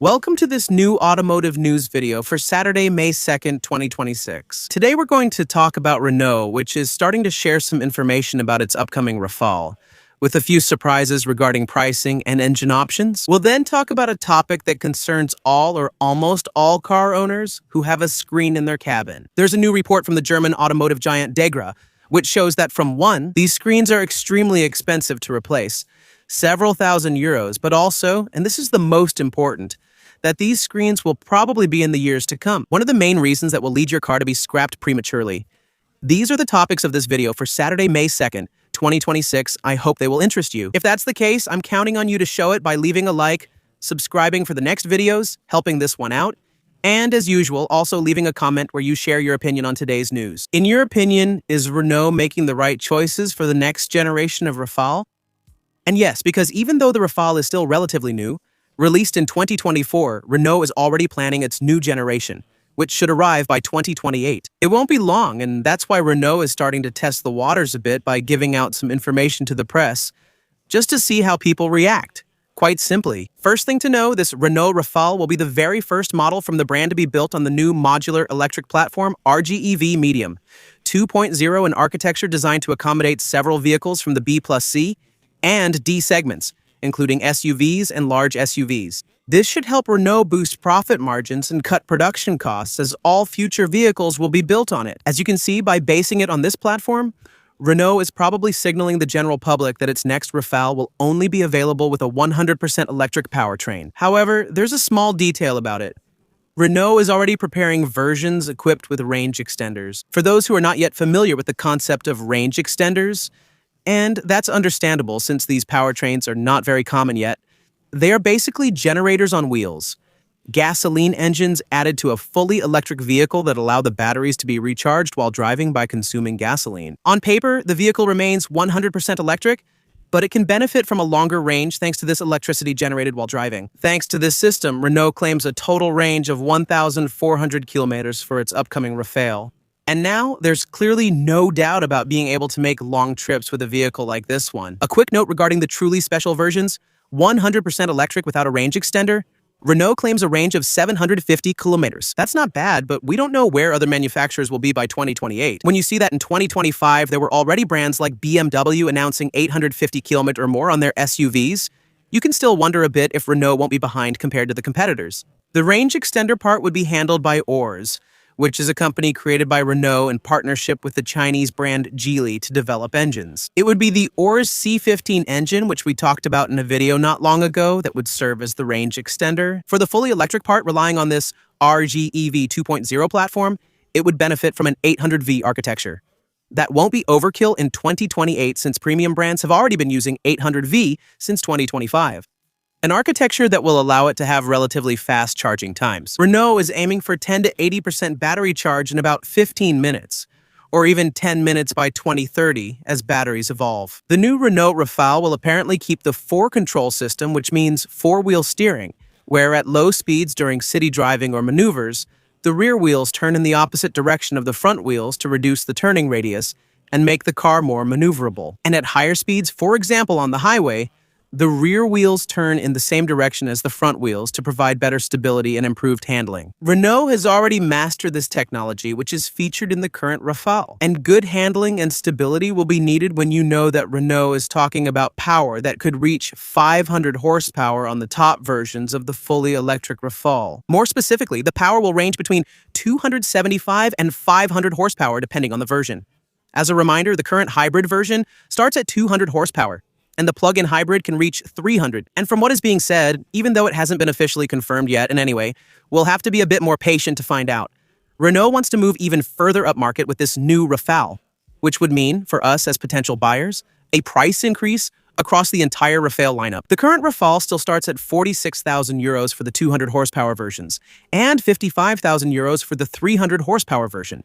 Welcome to this new automotive news video for Saturday, May 2nd, 2026. Today we're going to talk about Renault, which is starting to share some information about its upcoming Rafale, with a few surprises regarding pricing and engine options. We'll then talk about a topic that concerns all or almost all car owners who have a screen in their cabin. There's a new report from the German automotive giant Degra, which shows that from one, these screens are extremely expensive to replace, several thousand euros, but also, and this is the most important, that these screens will probably be in the years to come. One of the main reasons that will lead your car to be scrapped prematurely. These are the topics of this video for Saturday, May 2nd, 2026. I hope they will interest you. If that's the case, I'm counting on you to show it by leaving a like, subscribing for the next videos, helping this one out, and as usual, also leaving a comment where you share your opinion on today's news. In your opinion, is Renault making the right choices for the next generation of Rafale? And yes, because even though the Rafale is still relatively new, released in 2024, Renault is already planning its new generation, which should arrive by 2028. It won't be long, and that's why Renault is starting to test the waters a bit by giving out some information to the press, just to see how people react. Quite simply, first thing to know, this Renault Rafale will be the very first model from the brand to be built on the new modular electric platform RGEV Medium 2.0, an architecture designed to accommodate several vehicles from the B plus C and D segments, including SUVs and large SUVs. This should help Renault boost profit margins and cut production costs, as all future vehicles will be built on it. As you can see, by basing it on this platform, Renault is probably signaling the general public that its next Rafale will only be available with a 100% electric powertrain. However, there's a small detail about it. Renault is already preparing versions equipped with range extenders. For those who are not yet familiar with the concept of range extenders, and that's understandable since these powertrains are not very common yet, they are basically generators on wheels, gasoline engines added to a fully electric vehicle that allow the batteries to be recharged while driving by consuming gasoline. On paper, the vehicle remains 100% electric, but it can benefit from a longer range thanks to this electricity generated while driving. Thanks to this system, Renault claims a total range of 1,400 kilometers for its upcoming Rafale. And now, there's clearly no doubt about being able to make long trips with a vehicle like this one. A quick note regarding the truly special versions, 100% electric without a range extender, Renault claims a range of 750 kilometers. That's not bad, but we don't know where other manufacturers will be by 2028. When you see that in 2025, there were already brands like BMW announcing 850 km or more on their SUVs, you can still wonder a bit if Renault won't be behind compared to the competitors. The range extender part would be handled by Ors, which is a company created by Renault in partnership with the Chinese brand Geely to develop engines. It would be the Ors C15 engine, which we talked about in a video not long ago, that would serve as the range extender. For the fully electric part, relying on this RGEV 2.0 platform, it would benefit from an 800V architecture. That won't be overkill in 2028 since premium brands have already been using 800V since 2025. An architecture that will allow it to have relatively fast charging times. Renault is aiming for 10 to 80% battery charge in about 15 minutes, or even 10 minutes by 2030 as batteries evolve. The new Renault Rafale will apparently keep the 4-control system, which means 4-wheel steering, where at low speeds during city driving or maneuvers, the rear wheels turn in the opposite direction of the front wheels to reduce the turning radius and make the car more maneuverable. And at higher speeds, for example on the highway, the rear wheels turn in the same direction as the front wheels to provide better stability and improved handling. Renault has already mastered this technology, which is featured in the current Rafale. And good handling and stability will be needed when you know that Renault is talking about power that could reach 500 horsepower on the top versions of the fully electric Rafale. More specifically, the power will range between 275 and 500 horsepower depending on the version. As a reminder, the current hybrid version starts at 200 horsepower. And the plug-in hybrid can reach 300. And from what is being said, even though it hasn't been officially confirmed yet, and anyway, we'll have to be a bit more patient to find out. Renault wants to move even further upmarket with this new Rafale, which would mean, for us as potential buyers, a price increase across the entire Rafale lineup. The current Rafale still starts at 46,000 euros for the 200 horsepower versions, and 55,000 euros for the 300 horsepower version.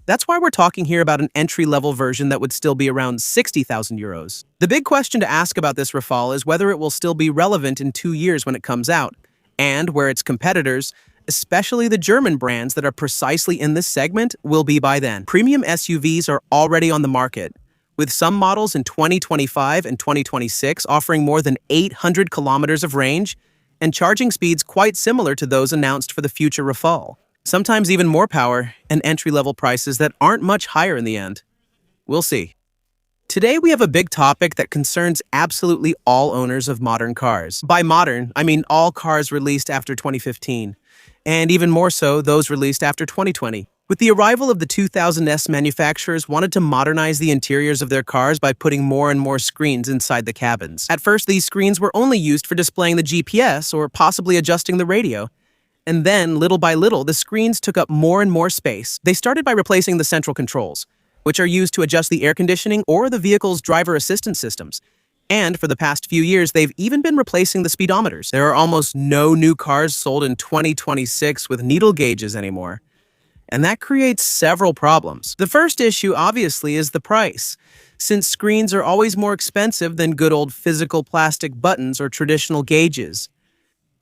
That's why we're talking here about an entry-level version that would still be around 60,000 euros. The big question to ask about this Rafale is whether it will still be relevant in 2 years when it comes out, and where its competitors, especially the German brands that are precisely in this segment, will be by then. Premium SUVs are already on the market, with some models in 2025 and 2026 offering more than 800 kilometers of range and charging speeds quite similar to those announced for the future Rafale. Sometimes even more power and entry-level prices that aren't much higher in the end. We'll see. Today we have a big topic that concerns absolutely all owners of modern cars. By modern, I mean all cars released after 2015, and even more so those released after 2020. With the arrival of the 2000s, manufacturers wanted to modernize the interiors of their cars by putting more and more screens inside the cabins. At first, these screens were only used for displaying the GPS or possibly adjusting the radio. And then, little by little, the screens took up more and more space. They started by replacing the central controls, which are used to adjust the air conditioning or the vehicle's driver assistance systems. And for the past few years, they've even been replacing the speedometers. There are almost no new cars sold in 2026 with needle gauges anymore. And that creates several problems. The first issue, obviously, is the price, since screens are always more expensive than good old physical plastic buttons or traditional gauges.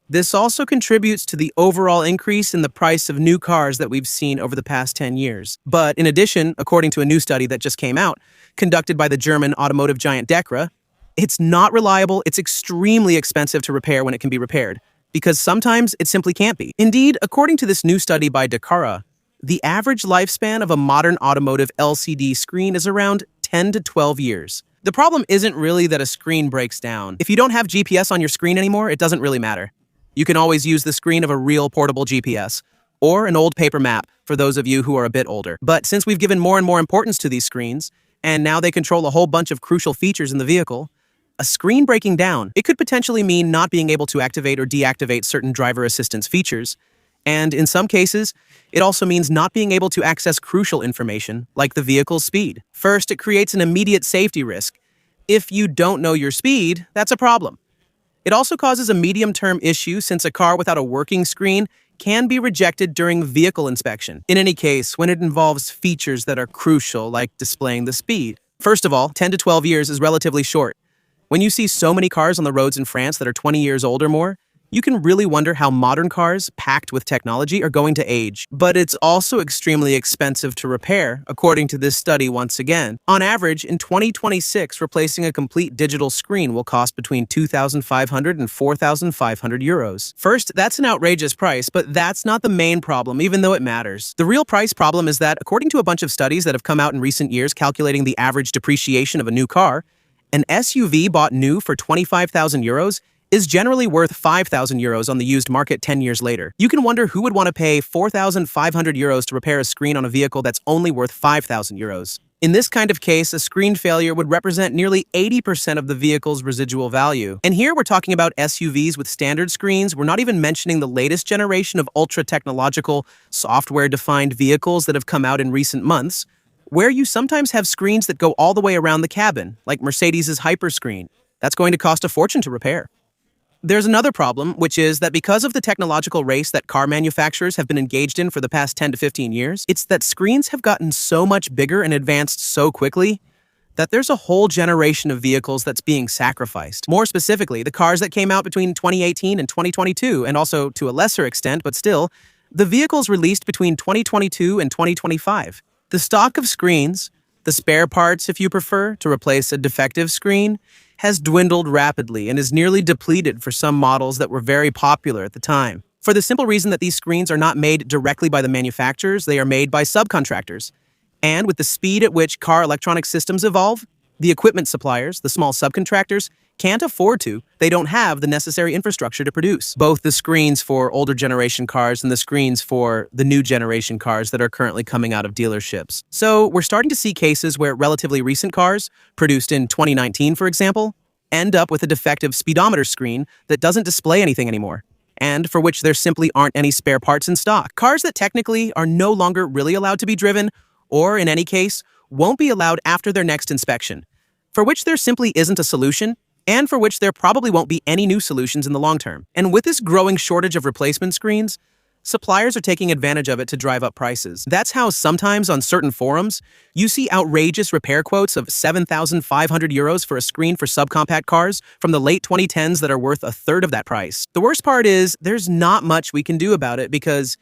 This also contributes to the overall increase in the price of new cars that we've seen over the past 10 years. But in addition, according to a new study that just came out, conducted by the German automotive giant Dekra, it's not reliable, it's extremely expensive to repair when it can be repaired, because sometimes it simply can't be. Indeed, according to this new study by Dekra, the average lifespan of a modern automotive LCD screen is around 10 to 12 years. The problem isn't really that a screen breaks down. If you don't have GPS on your screen anymore, it doesn't really matter. You can always use the screen of a real portable GPS, or an old paper map for those of you who are a bit older. But since we've given more and more importance to these screens, and now they control a whole bunch of crucial features in the vehicle, a screen breaking down, it could potentially mean not being able to activate or deactivate certain driver assistance features. And in some cases, it also means not being able to access crucial information, like the vehicle's speed. First, it creates an immediate safety risk. If you don't know your speed, that's a problem. It also causes a medium-term issue since a car without a working screen can be rejected during vehicle inspection. In any case, when it involves features that are crucial, like displaying the speed. First of all, 10 to 12 years is relatively short. When you see so many cars on the roads in France that are 20 years old or more, you can really wonder how modern cars, packed with technology, are going to age. But it's also extremely expensive to repair, according to this study once again. On average, in 2026, replacing a complete digital screen will cost between 2,500 and 4,500 euros. First, that's an outrageous price, but that's not the main problem, even though it matters. The real price problem is that, according to a bunch of studies that have come out in recent years calculating the average depreciation of a new car, an SUV bought new for 25,000 euros is generally worth 5,000 euros on the used market 10 years later. You can wonder who would want to pay 4,500 euros to repair a screen on a vehicle that's only worth 5,000 euros. In this kind of case, a screen failure would represent nearly 80% of the vehicle's residual value. And here we're talking about SUVs with standard screens. We're not even mentioning the latest generation of ultra-technological, software-defined vehicles that have come out in recent months, where you sometimes have screens that go all the way around the cabin, like Mercedes's Hyperscreen. That's going to cost a fortune to repair. There's another problem, which is that because of the technological race that car manufacturers have been engaged in for the past 10 to 15 years, it's that screens have gotten so much bigger and advanced so quickly that there's a whole generation of vehicles that's being sacrificed. More specifically, the cars that came out between 2018 and 2022, and also to a lesser extent, but still, the vehicles released between 2022 and 2025. The stock of screens, the spare parts if you prefer, to replace a defective screen, has dwindled rapidly and is nearly depleted for some models that were very popular at the time. For the simple reason that these screens are not made directly by the manufacturers, they are made by subcontractors. And with the speed at which car electronic systems evolve, the equipment suppliers, the small subcontractors, can't afford to. They don't have the necessary infrastructure to produce both the screens for older generation cars and the screens for the new generation cars that are currently coming out of dealerships. So we're starting to see cases where relatively recent cars, produced in 2019 for example, end up with a defective speedometer screen that doesn't display anything anymore, and for which there simply aren't any spare parts in stock. Cars that technically are no longer really allowed to be driven, or in any case, won't be allowed after their next inspection, for which there simply isn't a solution, and for which there probably won't be any new solutions in the long term. And with this growing shortage of replacement screens, suppliers are taking advantage of it to drive up prices. That's how sometimes on certain forums, you see outrageous repair quotes of 7,500 euros for a screen for subcompact cars from the late 2010s that are worth a third of that price. The worst part is, there's not much we can do about it because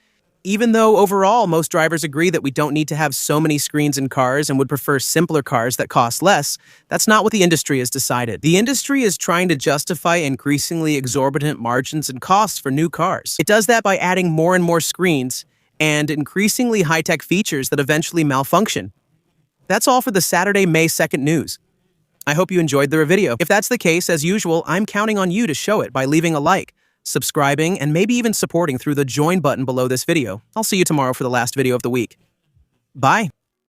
Even though overall most drivers agree that we don't need to have so many screens in cars and would prefer simpler cars that cost less, that's not what the industry has decided. The industry is trying to justify increasingly exorbitant margins and costs for new cars. It does that by adding more and more screens and increasingly high-tech features that eventually malfunction. That's all for the Saturday, May 2nd news. I hope you enjoyed the video. If that's the case, as usual, I'm counting on you to show it by leaving a like, subscribing, and maybe even supporting through the join button below this video. I'll see you tomorrow for the last video of the week. Bye.